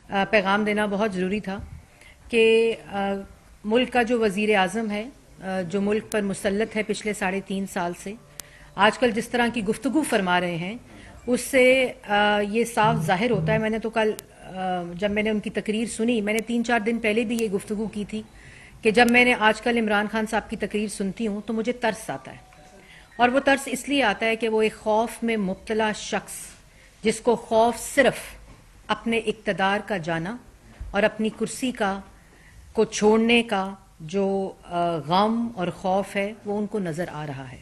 پیغام دینا بہت ضروری تھا کہ ملک کا جو وزیر اعظم ہے جو ملک پر مسلط ہے پچھلے 3.5 سال سے آج کل جس طرح کی گفتگو فرما رہے ہیں اس سے یہ صاف ظاہر ہوتا ہے. میں نے تو کل جب میں نے ان کی تقریر سنی، میں نے 3-4 دن پہلے بھی یہ گفتگو کی تھی کہ جب میں نے آج کل عمران خان صاحب کی تقریر سنتی ہوں تو مجھے ترس آتا ہے. اور وہ ترس اس لیے آتا ہے کہ وہ ایک خوف میں مبتلا شخص جس کو خوف صرف اپنے اقتدار کا جانا اور اپنی کرسی کو چھوڑنے کا جو غم اور خوف ہے وہ ان کو نظر آ رہا ہے،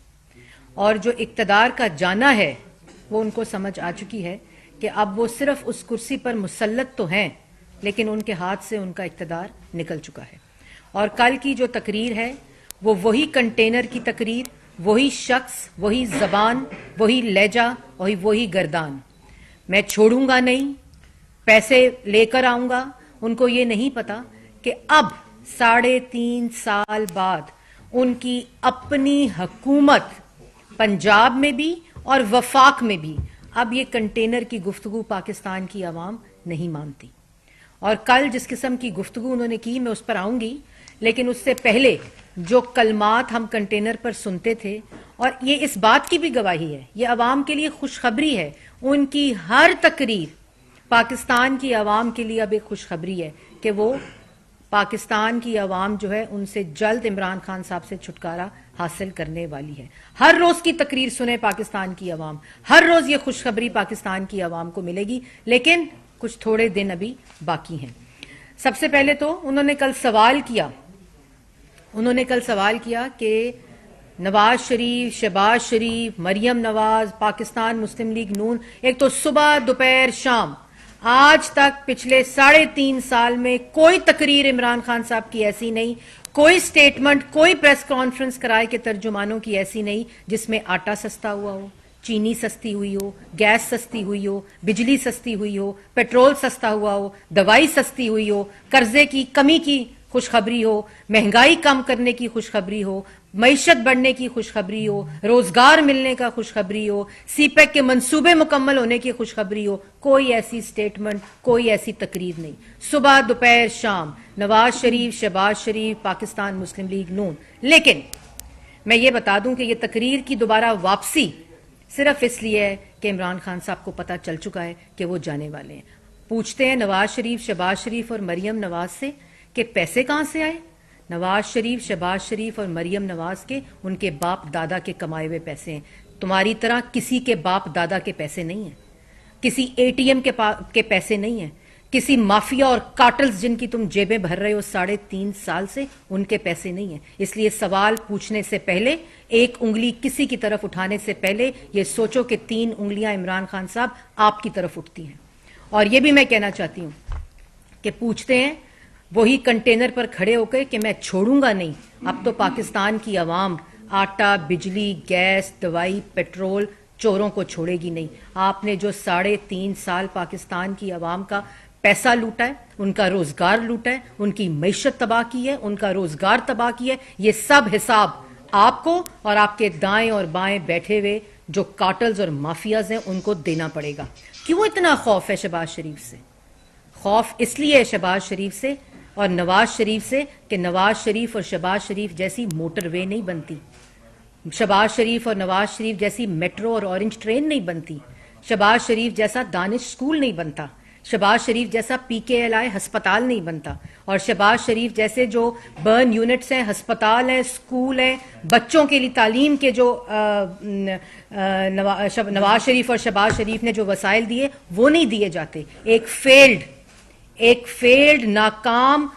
اور جو اقتدار کا جانا ہے وہ ان کو سمجھ آ چکی ہے کہ اب وہ صرف اس کرسی پر مسلط تو ہیں لیکن ان کے ہاتھ سے ان کا اقتدار نکل چکا ہے. اور کل کی جو تقریر ہے وہ وہی کنٹینر کی تقریر، وہی شخص، وہی زبان، وہی لہجہ، وہی گردان. میں چھوڑوں گا نہیں، پیسے لے کر آؤں گا. ان کو یہ نہیں پتا کہ اب 3.5 سال بعد ان کی اپنی حکومت پنجاب میں بھی اور وفاق میں بھی اب یہ کنٹینر کی گفتگو پاکستان کی عوام نہیں مانتی. اور کل جس قسم کی گفتگو انہوں نے کی میں اس پر آؤں گی، لیکن اس سے پہلے جو کلمات ہم کنٹینر پر سنتے تھے، اور یہ اس بات کی بھی گواہی ہے، یہ عوام کے لیے خوشخبری ہے. ان کی ہر تقریر پاکستان کی عوام کے لیے اب ایک خوشخبری ہے کہ وہ پاکستان کی عوام جو ہے ان سے جلد عمران خان صاحب سے چھٹکارا حاصل کرنے والی ہے. ہر روز کی تقریر سنے پاکستان کی عوام، ہر روز یہ خوشخبری پاکستان کی عوام کو ملے گی، لیکن کچھ تھوڑے دن ابھی باقی ہیں. سب سے پہلے تو انہوں نے کل سوال کیا کہ نواز شریف، شہباز شریف، مریم نواز، پاکستان مسلم لیگ نون، ایک تو صبح دوپہر شام آج تک پچھلے 3.5 سال میں کوئی تقریر عمران خان صاحب کی ایسی نہیں، کوئی سٹیٹمنٹ، کوئی پریس کانفرنس کرائے کے ترجمانوں کی ایسی نہیں جس میں آٹا سستا ہوا ہو، چینی سستی ہوئی ہو، گیس سستی ہوئی ہو، بجلی سستی ہوئی ہو، پیٹرول سستا ہوا ہو، دوائی سستی ہوئی ہو، قرضے کی کمی کی خوشخبری ہو، مہنگائی کم کرنے کی خوشخبری ہو، معیشت بڑھنے کی خوشخبری ہو، روزگار ملنے کا خوشخبری ہو، سی پیک کے منصوبے مکمل ہونے کی خوشخبری ہو. کوئی ایسی سٹیٹمنٹ، کوئی ایسی تقریر نہیں. صبح دوپہر شام نواز شریف، شہباز شریف، پاکستان مسلم لیگ نون. لیکن میں یہ بتا دوں کہ یہ تقریر کی دوبارہ واپسی صرف اس لیے ہے کہ عمران خان صاحب کو پتہ چل چکا ہے کہ وہ جانے والے ہیں. پوچھتے ہیں نواز شریف، شہباز شریف اور مریم نواز سے کہ پیسے کہاں سے آئے؟ نواز شریف، شہباز شریف اور مریم نواز کے ان کے باپ دادا کے کمائے ہوئے پیسے ہیں. تمہاری طرح کسی کے باپ دادا کے پیسے نہیں ہیں، کسی اے ٹی ایم کے پیسے نہیں ہیں، کسی مافیا اور کارٹلز جن کی تم جیبیں بھر رہے ہو 3.5 سال سے ان کے پیسے نہیں ہیں. اس لیے سوال پوچھنے سے پہلے، ایک انگلی کسی کی طرف اٹھانے سے پہلے یہ سوچو کہ 3 انگلیاں عمران خان صاحب آپ کی طرف اٹھتی ہیں. اور یہ بھی میں کہنا چاہتی ہوں کہ پوچھتے ہیں وہی کنٹینر پر کھڑے ہو کے کہ میں چھوڑوں گا نہیں. اب تو پاکستان کی عوام آٹا، بجلی، گیس، دوائی، پیٹرول، چوروں کو چھوڑے گی نہیں. آپ نے جو 3.5 سال پاکستان کی عوام کا پیسہ لوٹا ہے، ان کا روزگار لوٹا ہے، ان کی معیشت تباہ کی ہے، ان کا روزگار تباہ کی ہے، یہ سب حساب آپ کو اور آپ کے دائیں اور بائیں بیٹھے ہوئے جو کارٹلز اور مافیاز ہیں ان کو دینا پڑے گا. کیوں اتنا خوف ہے شہباز شریف سے؟ خوف اس لیے ہے شہباز شریف سے اور نواز شریف سے کہ نواز شریف اور شہباز شریف جیسی موٹر وے نہیں بنتی، شہباز شریف اور نواز شریف جیسی میٹرو اور اورنج ٹرین نہیں بنتی، شہباز شریف جیسا دانش اسکول نہیں بنتا، شہباز شریف جیسا PKLI ہسپتال نہیں بنتا، اور شہباز شریف جیسے جو برن یونٹس ہیں، ہسپتال ہیں، اسکول ہیں، بچوں کے لیے تعلیم کے جو نواز شریف اور شہباز شریف نے جو وسائل دیے وہ نہیں دیے جاتے. ایک فیلڈ ناکام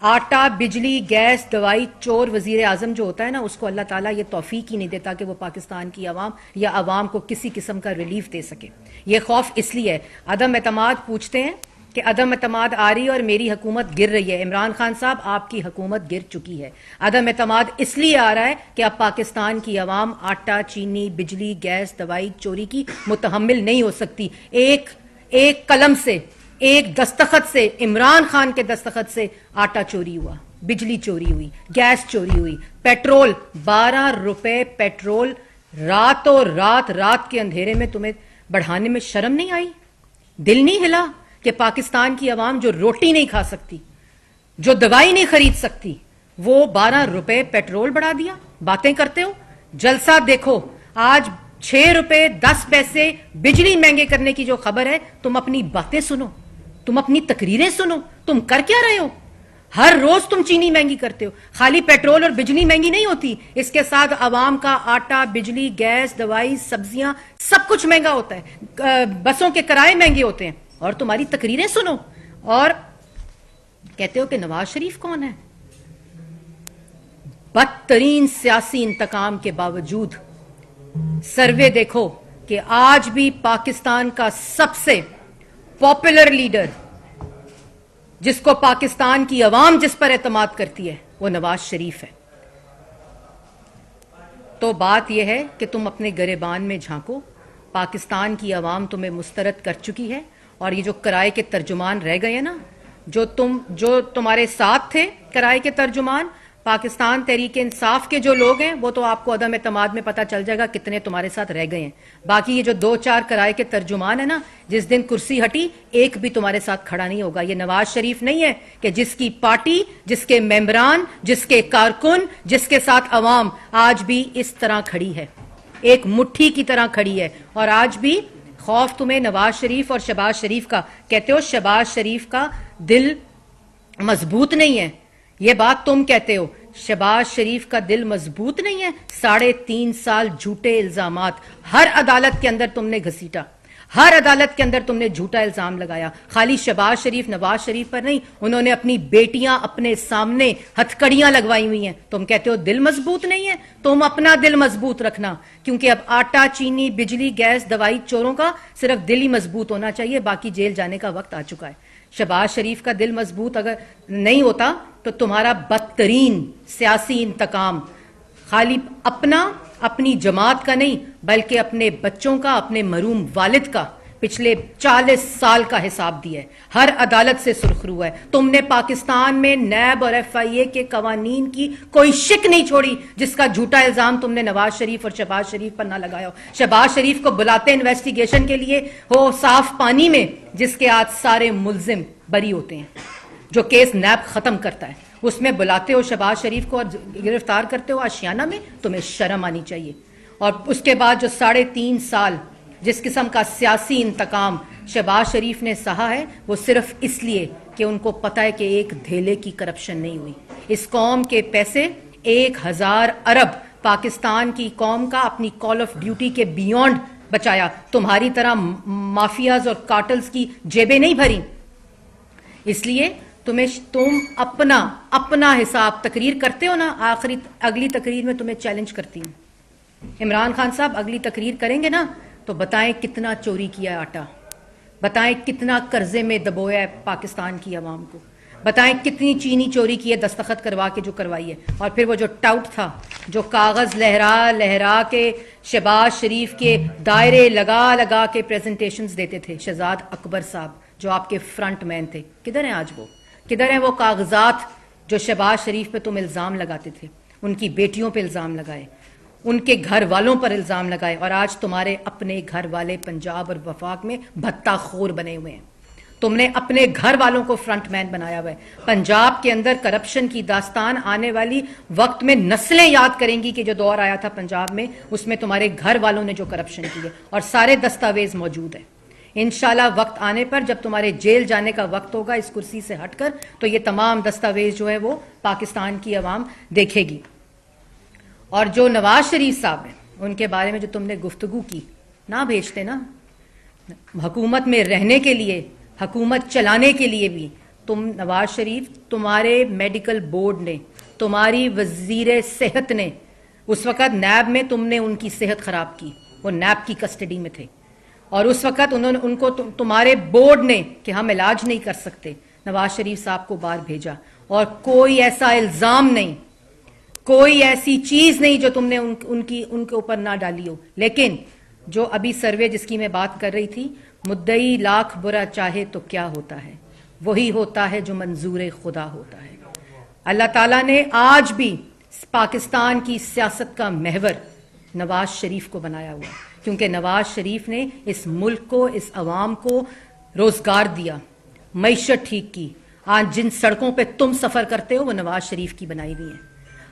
آٹا، بجلی، گیس، دوائی چور وزیر اعظم جو ہوتا ہے نا، اس کو اللہ تعالیٰ یہ توفیق ہی نہیں دیتا کہ وہ پاکستان کی عوام یا عوام کو کسی قسم کا ریلیف دے سکے. یہ خوف اس لیے ہے. عدم اعتماد پوچھتے ہیں کہ عدم اعتماد آ رہی ہے اور میری حکومت گر رہی ہے. عمران خان صاحب آپ کی حکومت گر چکی ہے. عدم اعتماد اس لیے آ رہا ہے کہ اب پاکستان کی عوام آٹا، چینی، بجلی، گیس، دوائی چوری کی متحمل نہیں ہو سکتی. ایک قلم سے، ایک دستخط سے، عمران خان کے دستخط سے آٹا چوری ہوا، بجلی چوری ہوئی، گیس چوری ہوئی، پیٹرول 12 روپے پیٹرول رات کے اندھیرے میں تمہیں بڑھانے میں شرم نہیں آئی؟ دل نہیں ہلا کہ پاکستان کی عوام جو روٹی نہیں کھا سکتی, جو دوائی نہیں خرید سکتی, وہ 12 روپے پیٹرول بڑھا دیا. باتیں کرتے ہو, جلسہ دیکھو. آج 6 روپے 10 پیسے بجلی مہنگے کرنے کی جو خبر ہے, تم اپنی باتیں سنو, تم اپنی تقریریں سنو. تم کر کیا رہے ہو؟ ہر روز تم چینی مہنگی کرتے ہو. خالی پیٹرول اور بجلی مہنگی نہیں ہوتی, اس کے ساتھ عوام کا آٹا, بجلی, گیس, دوائی, سبزیاں, سب کچھ مہنگا ہوتا ہے. بسوں کے کرائے مہنگے ہوتے ہیں, اور تمہاری تقریریں سنو. اور کہتے ہو کہ نواز شریف کون ہے؟ بدترین سیاسی انتقام کے باوجود سروے دیکھو کہ آج بھی پاکستان کا سب سے پاپولر لیڈر, جس کو پاکستان کی عوام جس پر اعتماد کرتی ہے, وہ نواز شریف ہے. تو بات یہ ہے کہ تم اپنے گریبان میں جھانکو. پاکستان کی عوام تمہیں مسترد کر چکی ہے, اور یہ جو کرائے کے ترجمان رہ گئے ہیں نا, جو تمہارے ساتھ تھے کرائے کے ترجمان, پاکستان تحریک انصاف کے جو لوگ ہیں, وہ تو آپ کو عدم اعتماد میں پتہ چل جائے گا کتنے تمہارے ساتھ رہ گئے ہیں. باقی یہ جو 2-4 کرائے کے ترجمان ہیں نا, جس دن کرسی ہٹی ایک بھی تمہارے ساتھ کھڑا نہیں ہوگا. یہ نواز شریف نہیں ہے کہ جس کی پارٹی, جس کے ممبران, جس کے کارکن, جس کے ساتھ عوام آج بھی اس طرح کھڑی ہے, ایک مٹھی کی طرح کھڑی ہے. اور آج بھی خوف تمہیں نواز شریف اور شہباز شریف کا. کہتے ہو شہباز شریف کا دل مضبوط نہیں ہے, یہ بات تم کہتے ہو. شہباز شریف کا دل مضبوط نہیں ہے. 3.5 سال جھوٹے الزامات ہر عدالت کے اندر تم نے گھسیٹا, ہر عدالت کے اندر تم نے جھوٹا الزام لگایا. خالی شہباز شریف, نواز شریف پر نہیں, انہوں نے اپنی بیٹیاں اپنے سامنے ہتھکڑیاں لگوائی ہوئی ہیں. تم کہتے ہو دل مضبوط نہیں ہے. تم اپنا دل مضبوط رکھنا, کیونکہ اب آٹا, چینی, بجلی, گیس, دوائی چوروں کا صرف دل ہی مضبوط ہونا چاہیے, باقی جیل جانے کا وقت آ چکا ہے. شہباز شریف کا دل مضبوط اگر نہیں ہوتا تو تمہارا بدترین سیاسی انتقام خالی اپنی جماعت کا نہیں, بلکہ اپنے بچوں کا, اپنے محروم والد کا پچھلے 40 سال کا حساب دیا ہے. ہر عدالت سے سرخرو ہے. تم نے پاکستان میں نیب اور FIA کے قوانین کی کوئی شک نہیں چھوڑی جس کا جھوٹا الزام تم نے نواز شریف اور شہباز شریف پر نہ لگایا ہو. شہباز شریف کو بلاتے انویسٹیگیشن کے لیے ہو صاف پانی میں, جس کے آج سارے ملزم بری ہوتے ہیں, جو کیس نیب ختم کرتا ہے, اس میں بلاتے ہو شہباز شریف کو اور گرفتار کرتے ہو آشیانہ میں. تمہیں شرم آنی چاہیے. اور اس کے بعد جو 3.5 سال جس قسم کا سیاسی انتقام شہباز شریف نے سہا ہے, وہ صرف اس لیے کہ ان کو پتہ ہے کہ ایک دھیلے کی کرپشن نہیں ہوئی. اس قوم کے پیسے 1000 ارب پاکستان کی قوم کا اپنی کال آف ڈیوٹی کے بیونڈ بچایا. تمہاری طرح مافیاز اور کارٹلز کی جیبیں نہیں بھری. اس لیے تم اپنا حساب تقریر کرتے ہو نا, اگلی تقریر میں تمہیں چیلنج کرتی ہوں. عمران خان صاحب اگلی تقریر کریں گے نا, تو بتائیں کتنا چوری کیا ہے آٹا, بتائیں کتنا قرضے میں دبویا ہے پاکستان کی عوام کو, بتائیں کتنی چینی چوری کی ہے دستخط کروا کے جو کروائی ہے. اور پھر وہ جو ٹاؤٹ تھا, جو کاغذ لہرا کے شہباز شریف کے دائرے لگا کے پریزنٹیشنز دیتے تھے, شہزاد اکبر صاحب جو آپ کے فرنٹ مین تھے, کدھر ہیں آج وہ؟ کدھر ہیں وہ کاغذات جو شہباز شریف پہ تم الزام لگاتے تھے؟ ان کی بیٹیوں پہ الزام لگائے, ان کے گھر والوں پر الزام لگائے, اور آج تمہارے اپنے گھر والے پنجاب اور وفاق میں بھتہ خور بنے ہوئے ہیں. تم نے اپنے گھر والوں کو فرنٹ مین بنایا ہوا ہے. پنجاب کے اندر کرپشن کی داستان آنے والی وقت میں نسلیں یاد کریں گی کہ جو دور آیا تھا پنجاب میں, اس میں تمہارے گھر والوں نے جو کرپشن کی ہے, اور سارے دستاویز موجود ہیں. انشاءاللہ وقت آنے پر جب تمہارے جیل جانے کا وقت ہوگا اس کرسی سے ہٹ کر, تو یہ تمام دستاویز جو ہے وہ پاکستان کی عوام دیکھے گی. اور جو نواز شریف صاحب ہیں, ان کے بارے میں جو تم نے گفتگو کی, نہ بھیجتے نا حکومت میں رہنے کے لیے, حکومت چلانے کے لیے بھی. تم نواز شریف, تمہارے میڈیکل بورڈ نے, تمہاری وزیر صحت نے, اس وقت نیب میں تم نے ان کی صحت خراب کی, وہ نیب کی کسٹڈی میں تھے, اور اس وقت ان کو تمہارے بورڈ نے کہ ہم علاج نہیں کر سکتے, نواز شریف صاحب کو باہر بھیجا. اور کوئی ایسا الزام نہیں, کوئی ایسی چیز نہیں جو تم نے ان کے اوپر نہ ڈالی ہو. لیکن جو ابھی سروے جس کی میں بات کر رہی تھی, مدعی لاکھ برا چاہے تو کیا ہوتا ہے, وہی ہوتا ہے جو منظور خدا ہوتا ہے. اللہ تعالیٰ نے آج بھی پاکستان کی سیاست کا محور نواز شریف کو بنایا ہوا, کیونکہ نواز شریف نے اس ملک کو, اس عوام کو روزگار دیا, معیشت ٹھیک کی. آج جن سڑکوں پہ تم سفر کرتے ہو وہ نواز شریف کی بنائی ہوئی ہیں.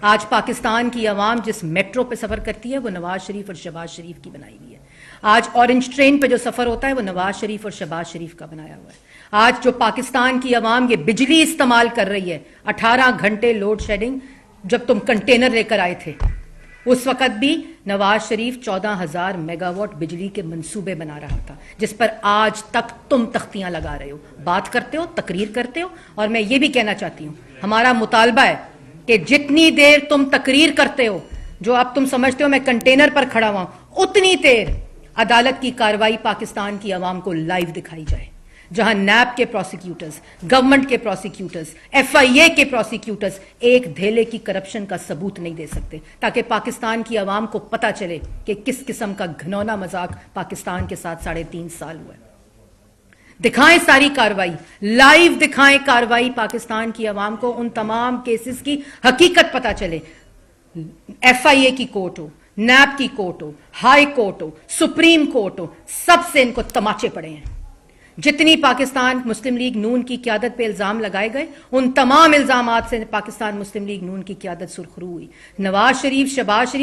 آج پاکستان کی عوام جس میٹرو پہ سفر کرتی ہے وہ نواز شریف اور شہباز شریف کی بنائی ہوئی ہے. آج اورنج ٹرین پہ جو سفر ہوتا ہے وہ نواز شریف اور شہباز شریف کا بنایا ہوا ہے. آج جو پاکستان کی عوام یہ بجلی استعمال کر رہی ہے, 18 گھنٹے لوڈ شیڈنگ, جب تم کنٹینر لے کر آئے تھے اس وقت بھی نواز شریف 14,000 میگا واٹ بجلی کے منصوبے بنا رہا تھا, جس پر آج تک تم تختیاں لگا رہے ہو, بات کرتے ہو, تقریر کرتے ہو. اور میں یہ بھی کہنا چاہتی ہوں, ہمارا مطالبہ ہے کہ جتنی دیر تم تقریر کرتے ہو, جو اب تم سمجھتے ہو میں کنٹینر پر کھڑا ہوا ہوں, اتنی دیر عدالت کی کارروائی پاکستان کی عوام کو لائیو دکھائی جائے, جہاں نیب کے پروسیکیوٹرز, گورنمنٹ کے پروسیکیوٹرز, FIA کے پروسیکیوٹرز ایک دھیلے کی کرپشن کا ثبوت نہیں دے سکتے, تاکہ پاکستان کی عوام کو پتہ چلے کہ کس قسم کا گھنونا مذاق پاکستان کے ساتھ 3.5 سال ہوا ہے. دکھائیں ساری کاروائی, لائیو دکھائیں کاروائی پاکستان کی عوام کو, ان تمام کیسز کی حقیقت پتہ چلے. FIA کی کورٹ ہو, نیب کی کورٹ ہو, ہائی کورٹ ہو, سپریم کورٹ ہو, سب سے ان کو تماچے پڑے ہیں. جتنی پاکستان مسلم لیگ نون کی قیادت پہ الزام لگائے گئے, ان تمام الزامات سے پاکستان مسلم لیگ نون کی قیادت سرخرو ہوئی. نواز شریف, شہباز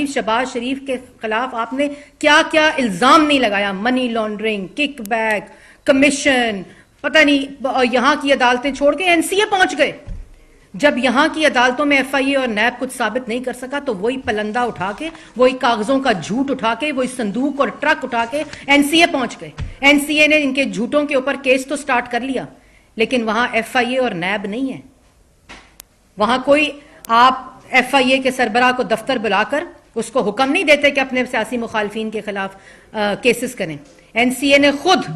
شریف کے خلاف آپ نے کیا کیا الزام نہیں لگایا, money laundering, kick back, commission, پتہ نہیں. یہاں کی عدالتیں چھوڑ کے NCA پہنچ گئے. جب یہاں کی عدالتوں میں FIA اور نیب کچھ ثابت نہیں کر سکا تو وہی پلندہ اٹھا کے, وہی کاغذوں کا جھوٹ اٹھا کے, وہی صندوق اور ٹرک اٹھا کے NCA پہنچ گئے. NCA نے ان کے جھوٹوں کے اوپر کیس تو سٹارٹ کر لیا, لیکن وہاں FIA اور نیب نہیں ہے. وہاں کوئی آپ FIA کے سربراہ کو دفتر بلا کر اس کو حکم نہیں دیتے کہ اپنے سیاسی مخالفین کے خلاف کیسز کریں. NCA نے خود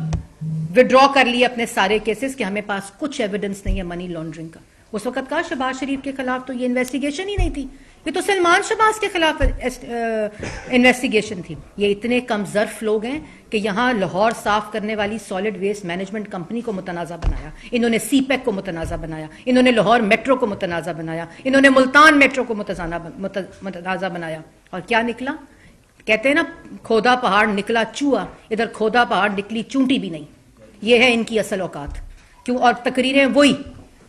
وڈرا کر لیے اپنے سارے کیسز کہ ہمیں پاس کچھ ایویڈنس نہیں ہے منی لانڈرنگ کا. اس وقت کہا شہباز شریف کے خلاف تو یہ انویسٹیگیشن ہی نہیں تھی, یہ تو سلمان شہباز کے خلاف انویسٹیگیشن تھی. یہ اتنے کم ظرف لوگ ہیں کہ یہاں لاہور صاف کرنے والی سالڈ ویسٹ مینجمنٹ کمپنی کو متنازع بنایا, انہوں نے CPEC کو متنازع بنایا, انہوں نے لاہور میٹرو کو متنازع بنایا, انہوں نے ملتان میٹرو کو متنازع بنایا. اور کیا نکلا؟ کہتے ہیں نا, کھودا پہاڑ نکلا چوہا, ادھر کھودا پہاڑ نکلی چونٹی بھی نہیں. یہ ہے ان کی اصل اوقات. کیوں؟ اور تقریریں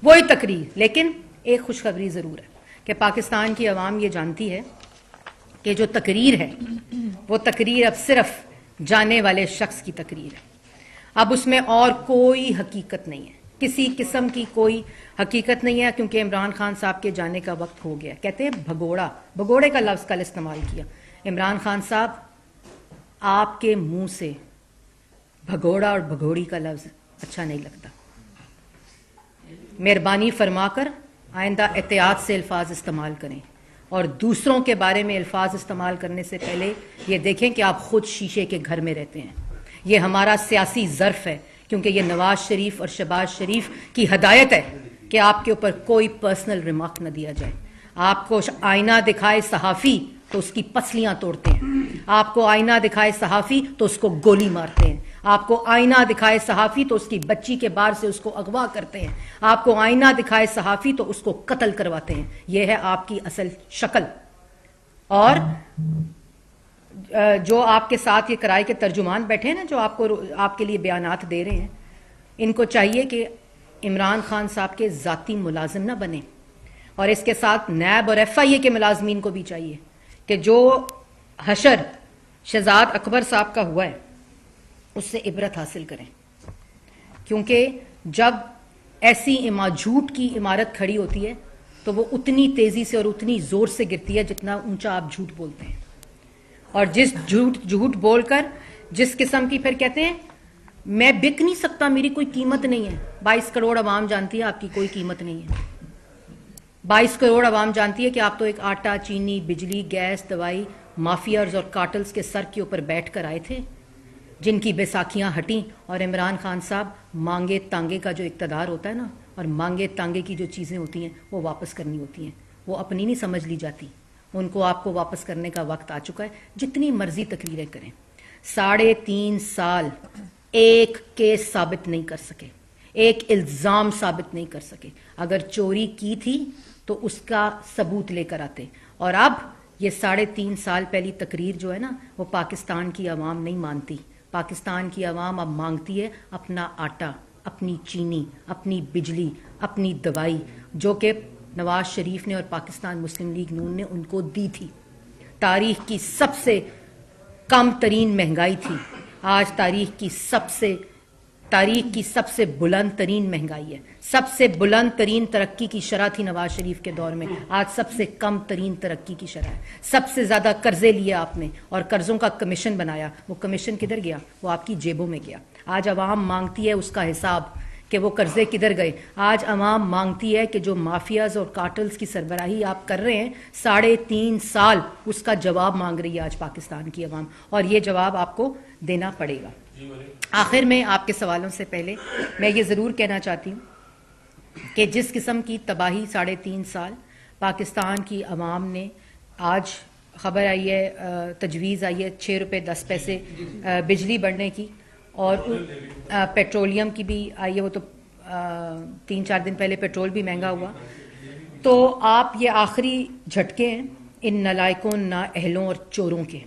وہی تقریر. لیکن ایک خوشخبری ضرور ہے کہ پاکستان کی عوام یہ جانتی ہے کہ جو تقریر ہے وہ تقریر اب صرف جانے والے شخص کی تقریر ہے. اب اس میں اور کوئی حقیقت نہیں ہے, کسی قسم کی کوئی حقیقت نہیں ہے, کیونکہ عمران خان صاحب کے جانے کا وقت ہو گیا. کہتے ہیں بھگوڑے کا لفظ کل استعمال کیا. عمران خان صاحب, آپ کے منہ سے بھگوڑا اور بھگوڑی کا لفظ اچھا نہیں لگتا. مہربانی فرما کر آئندہ احتیاط سے الفاظ استعمال کریں, اور دوسروں کے بارے میں الفاظ استعمال کرنے سے پہلے یہ دیکھیں کہ آپ خود شیشے کے گھر میں رہتے ہیں. یہ ہمارا سیاسی ظرف ہے, کیونکہ یہ نواز شریف اور شہباز شریف کی ہدایت ہے کہ آپ کے اوپر کوئی پرسنل ریمارک نہ دیا جائے. آپ کو آئینہ دکھائے صحافی تو اس کی پسلیاں توڑتے ہیں, آپ کو آئینہ دکھائے صحافی تو اس کو گولی مارتے ہیں, آپ کو آئینہ دکھائے صحافی تو اس کی بچی کے بار سے اس کو اغوا کرتے ہیں, آپ کو آئینہ دکھائے صحافی تو اس کو قتل کرواتے ہیں. یہ ہے آپ کی اصل شکل. اور جو آپ کے ساتھ یہ کرائے کے ترجمان بیٹھے ہیں نا, جو آپ کے لیے بیانات دے رہے ہیں, ان کو چاہیے کہ عمران خان صاحب کے ذاتی ملازم نہ بنے, اور اس کے ساتھ نیب اور FIA کے ملازمین کو بھی چاہیے کہ جو حشر شہزاد اکبر صاحب کا ہوا ہے اس سے عبرت حاصل کریں. کیونکہ جب ایسی جھوٹ کی عمارت کھڑی ہوتی ہے تو وہ اتنی تیزی سے اور اتنی زور سے گرتی ہے جتنا اونچا آپ جھوٹ بولتے ہیں. اور جس جھوٹ بول کر جس قسم کی پھر کہتے ہیں میں بک نہیں سکتا, میری کوئی قیمت نہیں ہے. 22 کروڑ عوام جانتی ہے آپ کی کوئی قیمت نہیں ہے. 22 کروڑ عوام جانتی ہے کہ آپ تو ایک آٹا, چینی, بجلی, گیس, دوائی مافیاز اور کارٹلز کے سر کے اوپر بیٹھ کر آئے تھے, جن کی بیساکھیاں ہٹیں. اور عمران خان صاحب, مانگے تانگے کا جو اقتدار ہوتا ہے نا, اور مانگے تانگے کی جو چیزیں ہوتی ہیں وہ واپس کرنی ہوتی ہیں, وہ اپنی نہیں سمجھ لی جاتی. ان کو آپ کو واپس کرنے کا وقت آ چکا ہے. جتنی مرضی تقریریں کریں, 3.5 سال ایک کیس ثابت نہیں کر سکے, ایک الزام ثابت نہیں کر سکے. اگر چوری کی تھی تو اس کا ثبوت لے کر آتے. اور اب یہ 3.5 سال پہلی تقریر جو ہے نا, وہ پاکستان کی عوام نہیں مانتی. پاکستان کی عوام اب مانگتی ہے اپنا آٹا, اپنی چینی, اپنی بجلی, اپنی دوائی, جو کہ نواز شریف نے اور پاکستان مسلم لیگ نون نے ان کو دی تھی. تاریخ کی سب سے کم ترین مہنگائی تھی, آج تاریخ کی سب سے بلند ترین مہنگائی ہے. سب سے بلند ترین ترقی کی شرح تھی نواز شریف کے دور میں, آج سب سے کم ترین ترقی کی شرح ہے. سب سے زیادہ قرضے لیے آپ نے اور قرضوں کا کمیشن بنایا, وہ کمیشن کدھر گیا؟ وہ آپ کی جیبوں میں گیا. آج عوام مانگتی ہے اس کا حساب کہ وہ قرضے کدھر گئے. آج عوام مانگتی ہے کہ جو مافیاز اور کارٹلز کی سربراہی آپ کر رہے ہیں 3.5 سال, اس کا جواب مانگ رہی ہے آج پاکستان کی عوام, اور یہ جواب آپ کو دینا پڑے گا. آخر میں آپ کے سوالوں سے پہلے میں یہ ضرور کہنا چاہتی ہوں کہ جس قسم کی تباہی 3.5 سال پاکستان کی عوام نے, آج خبر آئی ہے, تجویز آئی ہے 6 روپے 10 پیسے بجلی بڑھنے کی, اور پیٹرولیم کی بھی آئی ہے, وہ تو 3-4 دن پہلے پیٹرول بھی مہنگا ہوا. تو آپ یہ آخری جھٹکے ہیں ان نالائکوں, نااہلوں اور چوروں کے,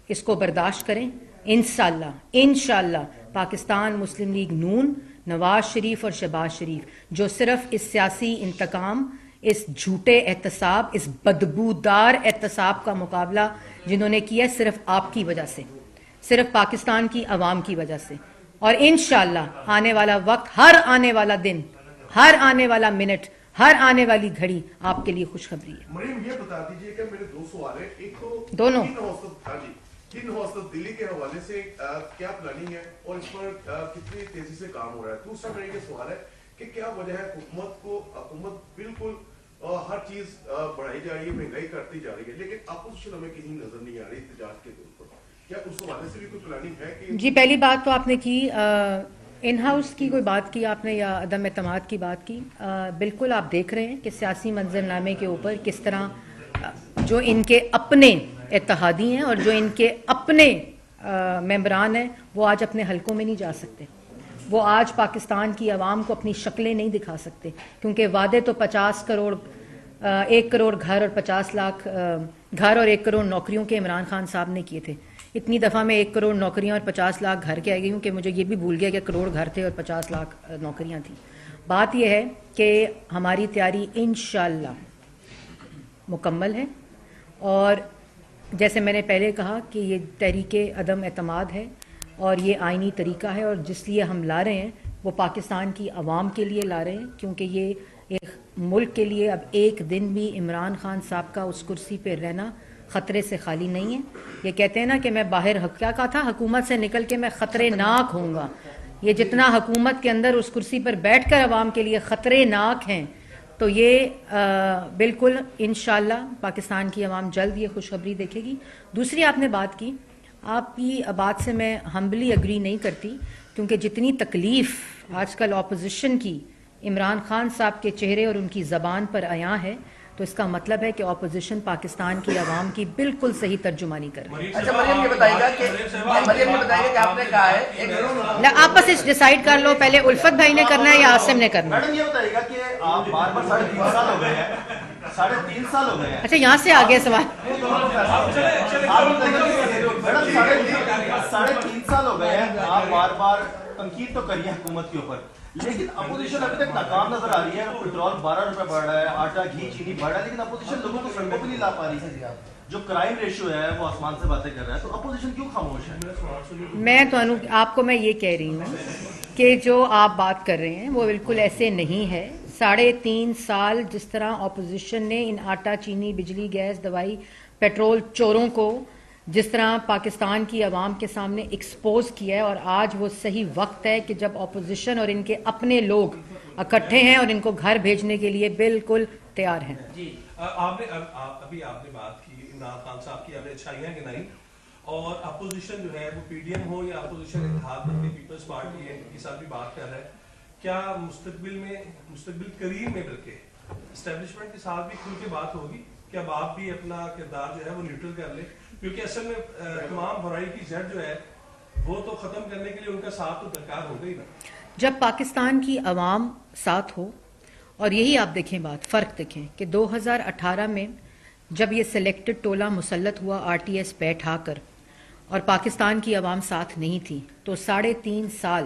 اس کو برداشت کریں. انشاءاللہ پاکستان مسلم لیگ نون, نواز شریف اور شہباز شریف, جو صرف اس سیاسی انتقام, اس جھوٹے احتساب, اس بدبودار احتساب کا مقابلہ جنہوں نے کیا صرف آپ کی وجہ سے, صرف پاکستان کی عوام کی وجہ سے. اور انشاءاللہ آنے والا وقت, ہر آنے والا دن, ہر آنے والا منٹ, ہر آنے والی گھڑی آپ کے لیے خوشخبری ہے. مریم یہ بتا دیجئے کہ میرے 2 سوال ہیں. ایک تو دونوں تین حوصلت دلی کے حوالے سے کیا پلاننگ ہے اور اس پر کتنی تیزی سے کام ہو رہا ہے. دوسرا میرا یہ سوال ہے کہ کیا وجہ ہے حکومت بالکل ہر چیز بڑھائی جا رہی ہے, مہنگائی کرتی جا رہی ہے, لیکن اپوزیشن ہمیں کہیں نظر نہیں آ رہی احتجاج کے طور پر. کیا اس حوالے سے بھی کوئی پلاننگ ہے کہ جی, پہلی بات تو آپ نے کی ان ہاؤس کی کوئی بات کی آپ نے, یا عدم اعتماد کی بات کی. بالکل آپ دیکھ رہے ہیں کہ سیاسی منظر نامے کے اوپر کس طرح جو ان کے اپنے اتحادی ہیں اور جو ان کے اپنے ممبران ہیں وہ آج اپنے حلقوں میں نہیں جا سکتے. وہ آج پاکستان کی عوام کو اپنی شکلیں نہیں دکھا سکتے, کیونکہ وعدے تو 50 کروڑ 1 کروڑ گھر اور 50 لاکھ گھر اور 1 کروڑ نوکریوں کے عمران خان صاحب نے کیے تھے. اتنی دفعہ میں 1 کروڑ نوکریاں اور 50 لاکھ گھر کے آ گئی ہوں کہ مجھے یہ بھی بھول گیا کہ کروڑ گھر تھے اور 50 لاکھ نوکریاں تھیں. بات یہ ہے کہ ہماری تیاری انشاءاللہ مکمل ہے, اور جیسے میں نے پہلے کہا کہ یہ تحریک عدم اعتماد ہے اور یہ آئینی طریقہ ہے, اور جس لیے ہم لا رہے ہیں وہ پاکستان کی عوام کے لیے لا رہے ہیں, کیونکہ یہ ایک ملک کے لیے اب ایک دن بھی عمران خان صاحب کا اس کرسی پہ رہنا خطرے سے خالی نہیں ہے. یہ کہتے ہیں نا کہ میں باہر, کیا کہا تھا, حکومت سے نکل کے میں خطرے ناک ہوں گا. یہ جتنا حکومت کے اندر اس کرسی پر بیٹھ کر عوام کے لیے خطرے ناک ہیں, تو یہ بالکل انشاءاللہ پاکستان کی عوام جلد یہ خوشخبری دیکھے گی. دوسری آپ نے بات کی, آپ کی بات سے میں ہمبلی اگری نہیں کرتی, کیونکہ جتنی تکلیف آج کل اپوزیشن کی عمران خان صاحب کے چہرے اور ان کی زبان پر عیاں ہے, تو اس کا مطلب ہے کہ اپوزیشن پاکستان کی عوام کی بالکل صحیح ترجمانی کر رہی ہے. اچھا مریم یہ بتائیے گا کہ آپ نے کہا ہے آپس میں ڈیسائیڈ کر لو, پہلے الفت بھائی نے کرنا ہے یا عاصم نے کرنا ہے. میڈم یہ بتائیے گا کہ آپ بار بار 3.5 سال ہو گئے ہیں, 3.5 سال ہو گئے ہیں. اچھا یہاں سے آگے سوال. 3.5 سال ہو گئے ہیں, آپ بار بار تنقید تو کریے حکومت کے اوپر, لیکن اپوزیشن ابھی تک ناکام نظر آ رہی ہے. پیٹرول 12 روپے بڑھ رہا ہے, آٹا گھی چینی بڑھ رہا ہے, لیکن اپوزیشن لوگوں کو سڑکوں پہ نہیں لا پا رہی ہے. جو کرائم ریشو ہے وہ آسمان سے باتیں کر رہا ہے, تو اپوزیشن کیوں خاموش ہے؟ میں تو آپ کو میں یہ کہہ رہی ہوں کہ جو آپ بات کر رہے ہیں وہ بالکل ایسے نہیں ہے. 3.5 سال جس طرح اپوزیشن نے ان آٹا چینی بجلی گیس دوائی پیٹرول چوروں کو جس طرح پاکستان کی عوام کے سامنے ایکسپوز کیا ہے, اور آج وہ صحیح وقت ہے کہ جب اپوزیشن اور ان کے اپنے لوگ اکٹھے ہیں اور ان کو گھر بھیجنے کے لیے بالکل تیار ہیں. جی ابھی آپ نے بات کی عمران خان صاحب کی, آپ نے اچھائیاں گنائی, اور اپوزیشن جو ہے وہ پی ڈی ایم ہو یا اپوزیشن اتحاد پنتھی پیپلز پارٹی ہے, ان کے ساتھ بھی بات کر رہا ہے. کیا مستقبل قریب میں بلکہ اسٹیبلشمنٹ کے ساتھ بھی کھل کے بات ہوگی کہ اب آپ بھی اپنا کردار جو ہے وہ نیوٹرل کر لیں, کیونکہ اصل میں تمام برائی کی جڑ جو ہے وہ تو ختم کرنے کے لیے ان کا ساتھ تو درکار ہوگا ہی نا. جب پاکستان کی عوام ساتھ ہو, اور یہی آپ دیکھیں بات, فرق دیکھیں کہ 2018 میں جب یہ سلیکٹڈ ٹولہ مسلط ہوا آر ٹی ایس بیٹھا کر اور پاکستان کی عوام ساتھ نہیں تھی, تو 3.5 سال